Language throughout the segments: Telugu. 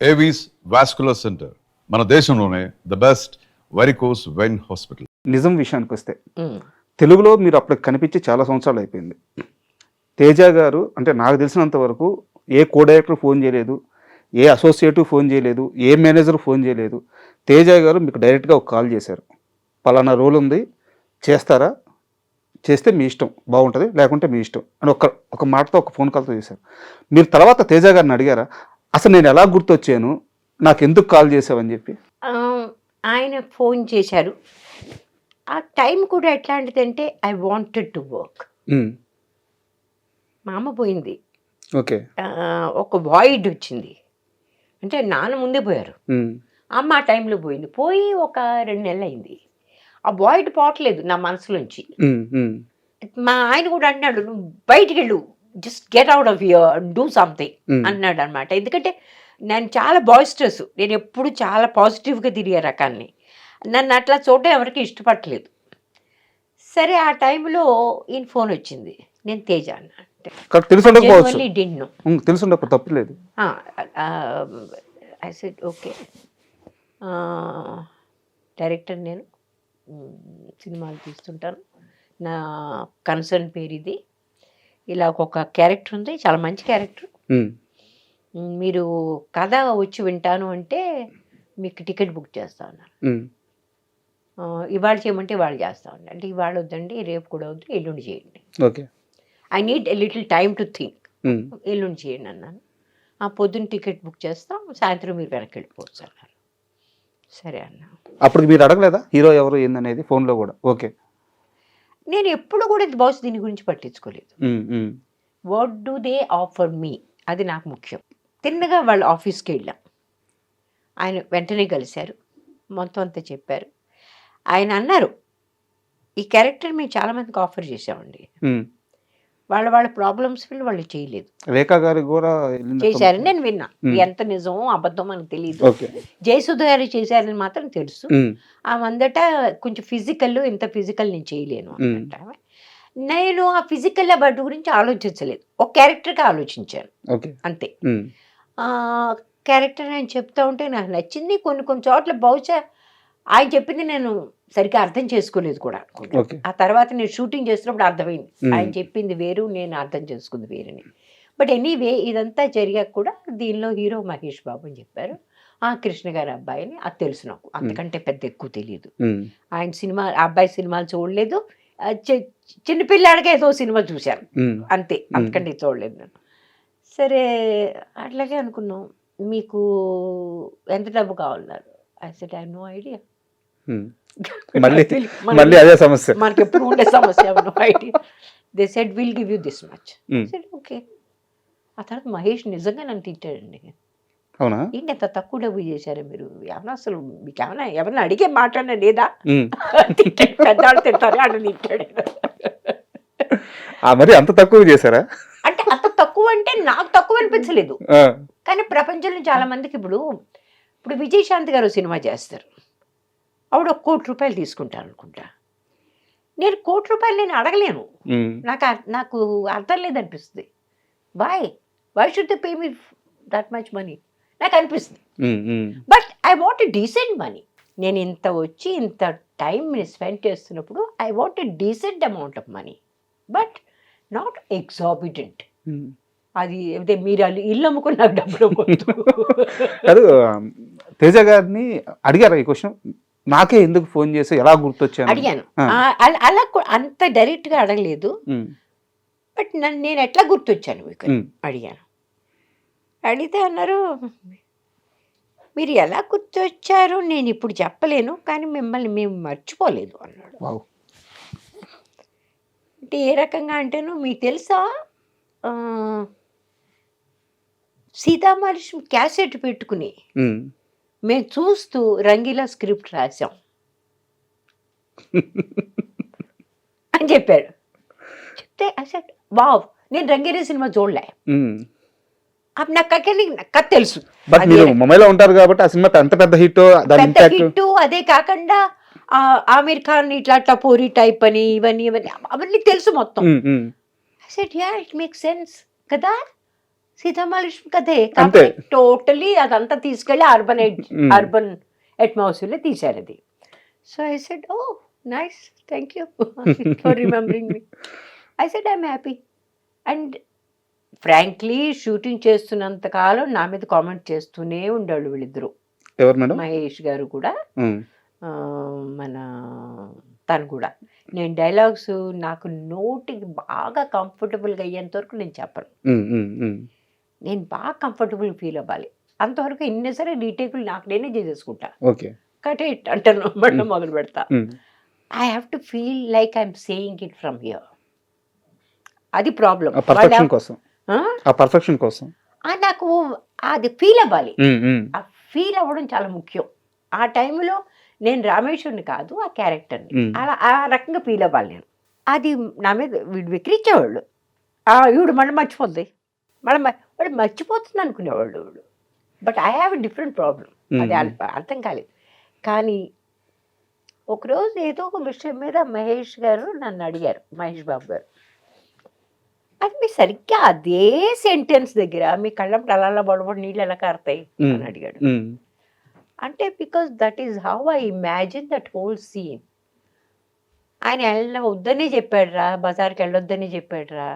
ఏవీస్ వాస్కులర్ సెంటర్ మన దేశంలోనే the best varicose vein hospital. నిజం విషయానికి వస్తే తెలుగులో మీరు అప్పుడు కనిపించి చాలా సంవత్సరాలు అయిపోయింది. తేజ గారు అంటే నాకు తెలిసినంత వరకు ఏ కో డైరెక్టర్ ఫోన్ చేయలేదు, ఏ అసోసియేటివ్ ఫోన్ చేయలేదు, ఏ మేనేజర్ ఫోన్ చేయలేదు. తేజ గారు మీకు డైరెక్ట్గా ఒక కాల్ చేశారు, పలానా రోల్ ఉంది చేస్తారా, చేస్తే మీ ఇష్టం బాగుంటుంది లేకుంటే మీ ఇష్టం అని ఒక మాటతో ఒక ఫోన్ కాల్తో చేశారు. మీరు తర్వాత తేజ గారిని అడిగారా అసలు నేను ఎలా గుర్తొచ్చాను, నాకు ఎందుకు కాల్ చేసావని చెప్పి? ఆయన ఫోన్ చేశారు. ఆ టైం కూడా ఎట్లాంటిదంటే ఐ వాంటెడ్ టు వర్క్. మా అమ్మ పోయింది, ఓకే, ఒక వాయిడ్ వచ్చింది. అంటే నాన్న ముందే పోయారు, అమ్మ ఆ టైంలో పోయింది. పోయి ఒక 2 నెలలు అయింది. ఆ వాయిడ్ పోవట్లేదు నా మనసులోంచి. మా ఆయన కూడా అన్నాడు, నువ్వు బయటికి వెళ్ళు, just get out of here, do something అన్నాడు అనమాట. ఎందుకంటే నేను చాలా బాయిస్టర్స్, నేను ఎప్పుడు చాలా పాజిటివ్గా తిరిగే రకాన్ని. నన్ను అట్లా చూడడం ఎవరికి ఇష్టపడలేదు. సరే ఆ టైంలో ఈయన ఫోన్ వచ్చింది, నేను తేజ అన్న. తెలుసుండకపోవచ్చు, తప్పలేదు. ఐ సెడ్ ఓకే, డైరెక్టర్ నేను, సినిమాలు తీస్తుంటాను, నా కన్సర్న్ పేరు ఇది, ఇలా ఒక క్యారెక్టర్ ఉంది, చాలా మంచి క్యారెక్టర్, మీరు కథ వచ్చి వింటాను అంటే మీకు టికెట్ బుక్ చేస్తా ఉన్నారు. ఇవాళ చేయమంటే ఇవాళ చేస్తా ఉన్నారు. అంటే ఇవాళ వద్దండి, రేపు కూడా వద్దు, ఎల్లుండి చేయండి. Okay, I need a little time to think, ఎల్లుండి చేయండి అన్నాను. ఆ పొద్దున్న టికెట్ బుక్ చేస్తాం, సాయంత్రం మీరు వెనక్కి వెళ్ళిపోవచ్చు అన్నారు. సరే అన్నా. అప్పుడు మీరు అడగలేదా హీరో ఎవరు ఏందనేది ఫోన్లో కూడా? ఓకే, నేను ఎప్పుడు కూడా బహుశా దీని గురించి పట్టించుకోలేదు. వాట్ డూ దే ఆఫర్ మీ, అది నాకు ముఖ్యం. తిన్నగా వాళ్ళ ఆఫీస్కి వెళ్ళాం. ఆయన వెంటనే కలిశారు, మొత్తం అంతా చెప్పారు. ఆయన అన్నారు, ఈ క్యారెక్టర్ మేము చాలామందికి ఆఫర్ చేసామండి, వాళ్ళ ప్రాబ్లమ్స్ వాళ్ళు చేయలేదు. రేఖా గారు కూడా చేశారని నేను విన్నా, ఎంత నిజమో అబద్ధం అని తెలియదు. జయసుధ గారు చేశారని మాత్రం తెలుసు. ఆమందట కొంచెం ఫిజికల్, ఇంత ఫిజికల్ నేను చేయలేను అన్నట్టు. నేను ఆ ఫిజికల్ బట్ గురించి ఆలోచించలేదు, ఒక క్యారెక్టర్గా ఆలోచించాను అంతే. క్యారెక్టర్ ఆయన చెప్తా ఉంటే నాకు నచ్చింది. కొన్ని చోట్ల బహుశా ఆయన చెప్పింది నేను సరిగ్గా అర్థం చేసుకోలేదు కూడా. ఆ తర్వాత నేను షూటింగ్ చేస్తున్నప్పుడు అర్థమైంది, ఆయన చెప్పింది వేరు, నేను అర్థం చేసుకుంది వేరని. బట్ ఎనీవే ఇదంతా జరిగాక కూడా దీనిలో హీరో మహేష్ బాబు అని చెప్పారు. కృష్ణ గారి అబ్బాయిని, అది తెలుసు నాకు, అంతకంటే పెద్ద ఎక్కువ తెలియదు. ఆయన సినిమా, ఆ అబ్బాయి సినిమాలు చూడలేదు, చిన్నపిల్లాడిగా ఏదో సినిమా చూశాను అంతే, అంతకంటే చూడలేదు నేను. సరే అట్లాగే అనుకున్నాం. మీకు ఎంత డబ్బు కావాలన్నారు? I said I have no idea. మళ్ళీ అదే సమస్య, మనకి ఎప్పుడు ఉండే సమస్య, no idea. They said will give you this much. Said okay. ఆ తర్వాత మహేష్ నిజంగా నన్ను తిట్టాడండి. అవునా, ఏంటి ఎంత తక్కువ డబ్బు చేశారు మీరు, ఏమన్నా అసలు మీకు ఏమన్నా ఎవరన్నా అడిగే మాట్లాడినా లేదా, పెద్దాడు తింటారే అని తిట్టాడు. మరి అంత తక్కువ చేశారా? అంటే అంత తక్కువ అంటే నాకు తక్కువ అనిపించలేదు, కానీ ప్రపంచంలో చాలా మందికి ఇప్పుడు విజయశాంతి గారు సినిమా చేస్తారు, ఆవిడ 1 కోటి రూపాయలు తీసుకుంటారు అనుకుంటా. నేను 1 కోటి రూపాయలు నేను అడగలేను, నాకు అర్థం లేదనిపిస్తుంది. Why should they pay me that much money నాకు అనిపిస్తుంది. But I want a decent money. నేను ఇంత వచ్చి ఇంత టైం స్పెండ్ చేస్తున్నప్పుడు I want a decent amount of money, but not exorbitant. అది అదే మీరు ఇల్లు అమ్ముకుని నాకు డబ్బులు కాదు. తేజ గారిని అడిగారా ఈ క్వశ్చన్, నాకే ఎందుకు ఫోన్ చేసి ఎలా గుర్తొచ్చాను? అడిగాను. అలా అంత డైరెక్ట్గా అడగలేదు, బట్ నేను ఎట్లా గుర్తొచ్చాను మీకు అడిగాను. అడిగితే అన్నారు, మీరు ఎలా గుర్తొచ్చారు నేను ఇప్పుడు చెప్పలేను, కానీ మిమ్మల్ని మేము మర్చిపోలేదు అన్నాడు. అంటే ఏ రకంగా అంటేను, మీకు తెలుసా సీతామహాలక్ష్మి క్యాసెట్ పెట్టుకుని మేము చూస్తూ రంగీలా స్క్రిప్ట్ రాసాం అని చెప్పాడు. చెప్తే అసలు వావ్, నేను రంగీలా సినిమా చూడలే, నాకు కథ తెలుసు. ముంబైలో ఉంటారు కాబట్టి ఆ సినిమా ఎంత పెద్ద హిట్, అదే కాకుండా ఆమీర్ ఖాన్ ఇట్లా టపోరీ టైప్ అని అవన్నీ తెలుసు మొత్తం. Said yeah it make sense కదా, సీతామహాలక్ష్మి కథే అంతే. టోటలీ అదంతా తీసుకెళ్ళి Mm. అర్బన్ అట్మాస్ఫియర్లో తీశారు అది. So I said oh nice, thank you for remembering me. I said I'm happy. And frankly shooting చేస్తున్నంత కాలం నా మీద కామెంట్ చేస్తూనే ఉండేవాళ్ళు వీళ్ళిద్దరూ. ఎవరు మేడం? మహేష్ గారు కూడా ఉమ్, మన తను కూడా. నేను డైలాగ్స్ నాకు నోటికి బాగా కంఫర్టబుల్గా అయ్యేంత వరకు నేను చెప్పను. ఉమ్, ఉమ్, ఉమ్. నేను బాగా కంఫర్టబుల్ ఫీల్ అవ్వాలి. అంతవరకు ఎన్ని సరే రీటేకులు నాకు నేనే చేసేసుకుంటా. ఓకే. కటే అంటాను మళ్ళీ మొదలు పెడతా. Um, I have to feel like I'm saying it from here. అది ప్రాబ్లం. ఆ పర్ఫెక్షన్ కోసం, ఆ పర్ఫెక్షన్ కోసం. నాకు అది ఫీల్ అవ్వాలి. ఉమ్, ఉమ్, ఆ ఫీల్ అవ్వడం చాలా ముఖ్యం. ఆ టైంలో నేను రామేశ్వరుని కాదు, ఆ క్యారెక్టర్ని. Hmm. అలా ఆ రకంగా ఫీల్ అవ్వాలి నేను. అది నా మీద వీడు విక్రించేవాళ్ళు. ఈవిడు మళ్ళీ మర్చిపోద్ది, వాడు మర్చిపోతుంది అనుకునేవాళ్ళు వీడు. But I have a different problem. అది అర్థం కాలేదు. కానీ ఒకరోజు ఏదో ఒక విషయం మీద మహేష్ గారు నన్ను అడిగారు, మహేష్ బాబు గారు, అది మీ సరిగ్గా అదే సెంటెన్స్ దగ్గర మీ కళ్ళప్పుడు అలా బడబడి నీళ్ళు ఎలా కారుతాయి అని అడిగాడు. ఉమ్, అంటే because that is how I imagine that whole scene. ఆయన వద్దనే చెప్పాడురా, బజార్కి వెళ్ళొద్దని చెప్పాడురా,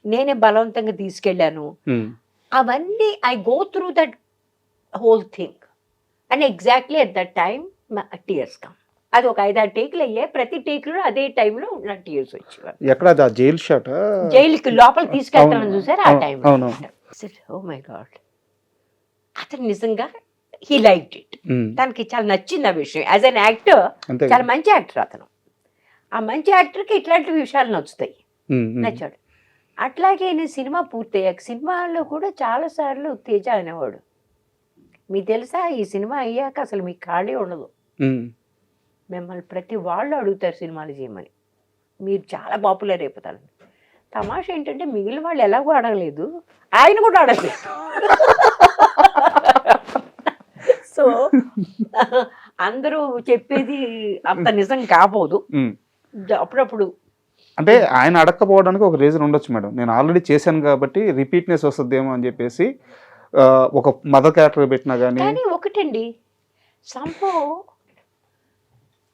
నేనే బలవంతంగా తీసుకెళ్ళాను. ఉమ్, అవన్నీ I go through that whole thing. And exactly at that time tears come. అది ఒక 5-6 టేకులు అయ్యాయి. ప్రతి టేకులో అదే టైంలో నా టీయర్స్ వచ్చేవారు. ఎక్కడ జైల్ షాట్? జైలుకి లోపల తీసుకెళ్తామని చూసారు ఆ టైం. అవును. ఓ మై గాడ్, అతను నిజంగా హీ లైక్డ్ ఇట్. తనకి చాలా నచ్చింది ఆ విషయం. యాజ్ అన్ యాక్టర్ అంతే. చాలా మంచి యాక్టర్ అతను. ఆ మంచి యాక్టర్కి ఇట్లాంటి విషయాలు నచ్చుతాయి, నచ్చాడు. అట్లాగే నేను సినిమా పూర్తయ్యాక సినిమాల్లో కూడా చాలాసార్లు తేజ అనేవాడు, మీకు తెలుసా ఈ సినిమా అయ్యాక అసలు మీకు ఖాళీ ఉండదు, మిమ్మల్ని ప్రతి వాళ్ళు అడుగుతారు సినిమాలు చేయమని, మీరు చాలా పాపులర్ అయిపోతారు. తమాషా ఏంటంటే మిగిలిన వాళ్ళు ఎలాగో అడగలేదు, ఆయన కూడా అడగలేదు. సో అందరూ చెప్పేది అంత నిజం కాబోదు అప్పుడప్పుడు. అంటే ఆయన అడగకపోవడానికి ఒక రీజన్ ఉండొచ్చు మేడం. నేను ఆల్రెడీ చేశాను కాబట్టి రిపీట్నెస్ వస్తుందేమో అని చెప్పేసి ఒక మదర్ క్యారెక్టర్ పెట్టినా కానీ. కానీ ఒకటండి, సంభవ్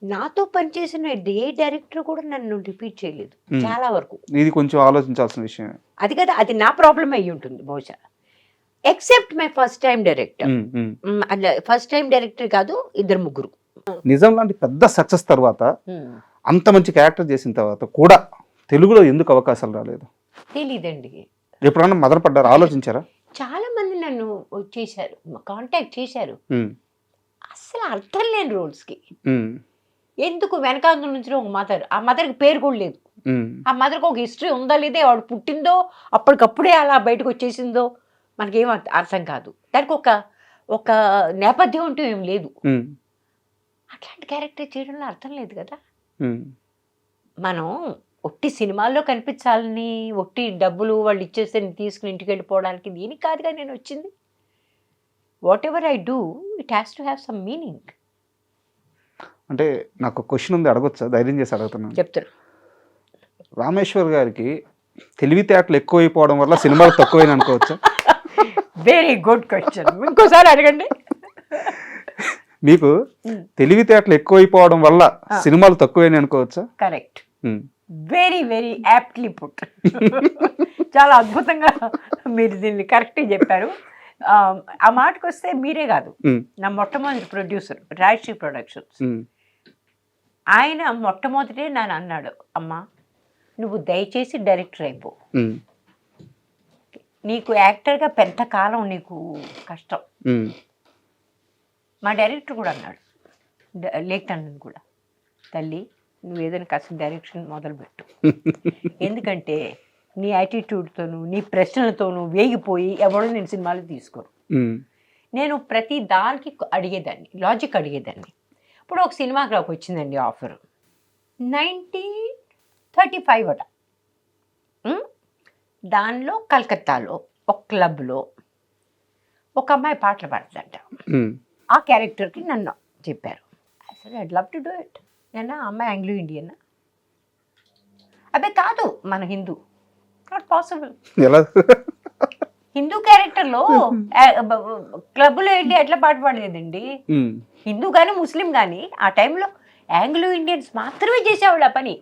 నాతో పనిచేసిన ఏ డైరెక్టర్ కూడా నన్ను రిపీట్ చేయలేదు చాలా వరకు. ఇది కొంచెం ఆలోచించాల్సిన విషయం. అది కదా, అది నా ప్రాబ్లం అయ్యి ఉంటుంది బహుశా. Except my first time director. First time director కాదు, 2-3. నిజం లాంటి పెద్ద సక్సెస్ తర్వాత అంత మంచి క్యారెక్టర్ చేసిన తర్వాత కూడా తెలుగులో ఎందుకు అవకాశాలు రాలేదు? తెలీదండి. ఎప్పుడన్నా మదన పడ్డారు, ఆలోచించారా? చాలా మంది నన్ను చేశారు, కాంటాక్ట్ చేశారు. అసలు అర్థం లేని రోల్స్కి ఎందుకు వెనకాల నుంచి ఒక మదర్, ఆ మదర్కి పేరు కూడా లేదు, ఆ మదర్కి ఒక హిస్టరీ ఉందా లేదా, వాడు పుట్టిందో అప్పటికప్పుడే అలా బయటకు వచ్చేసిందో మనకేం అర్థం కాదు. దానికి ఒక నేపథ్యం అంటూ ఏం లేదు. అట్లాంటి క్యారెక్టర్ చేయడంలో అర్థం లేదు కదా. మనం ఒట్టి సినిమాల్లో కనిపించాలని, ఒట్టి డబ్బులు వాళ్ళు ఇచ్చేస్తే తీసుకుని ఇంటికి వెళ్ళిపోవడానికి దీనికి కాదుగా నేను వచ్చింది. What ever I do it has to have some meaning. అంటే నాకు క్వశ్చన్ ఉంది, అడగొచ్చా? ధైర్యం చేసి అడుగుతున్నాను. చెప్తారు. రామేశ్వర్ గారికి తెలివితేటలు ఎక్కువైపోవడం వల్ల సినిమాలు తక్కువైన అనుకోవచ్చా? వెరీ గుడ్ క్వశ్చన్, ఇంకోసారి అడగండి. మీకు తెలివితేటలు ఎక్కువైపోవడం వల్ల సినిమాలు తక్కువైన అనుకోవచ్చా? Correct, very very aptly put. చాలా అద్భుతంగా మీరు దీన్ని కరెక్ట్గా చెప్పారు. ఆ మాటకు వస్తే మీరే కాదు, నా మొట్టమొదటి ప్రొడ్యూసర్ రాజశ్రీ ప్రొడక్షన్స్, ఆయన మొట్టమొదటే నన్ను అన్నాడు, అమ్మా నువ్వు దయచేసి డైరెక్టర్ అయిపో, నీకు యాక్టర్గా పెద్ద కాలం నీకు కష్టం. మా డైరెక్టర్ కూడా అన్నాడు, లేఖనని కూడా, తల్లి నువ్వు ఏదైనా కాస్త డైరెక్షన్ మొదలుపెట్టు, ఎందుకంటే నీ యాటిట్యూడ్తోనూ నీ ప్రశ్నలతోనూ వేగిపోయి ఎవడో నేను సినిమాలు తీసుకోను. నేను ప్రతి దానికి అడిగేదాన్ని, లాజిక్ అడిగేదాన్ని. ఇప్పుడు ఒక సినిమాకి నాకు వచ్చిందండి ఆఫర్ 1935 అట. దానిలో కలకత్తాలో ఒక క్లబ్లో ఒక అమ్మాయి పాటలు పాడుతుందంట. ఆ క్యారెక్టర్కి నన్ను చెప్పారు. అసలు I'd love to do it. నేను అమ్మాయి ఆంగ్లో ఇండియన్, అబ్బాయి కాదు మన హిందూ, నాట్ పాసిబుల్. ఎలా హిందూ క్యారెక్టర్ లో క్లబ్ లో వెళ్ళి ఎట్లా పాట పాడలేదండి. హిందూ గాని ముస్లిం గాని ఆ టైంలో ఆంగ్లో ఇండియన్స్ మాత్రమే చేసేవాళ్ళు ఆ పని.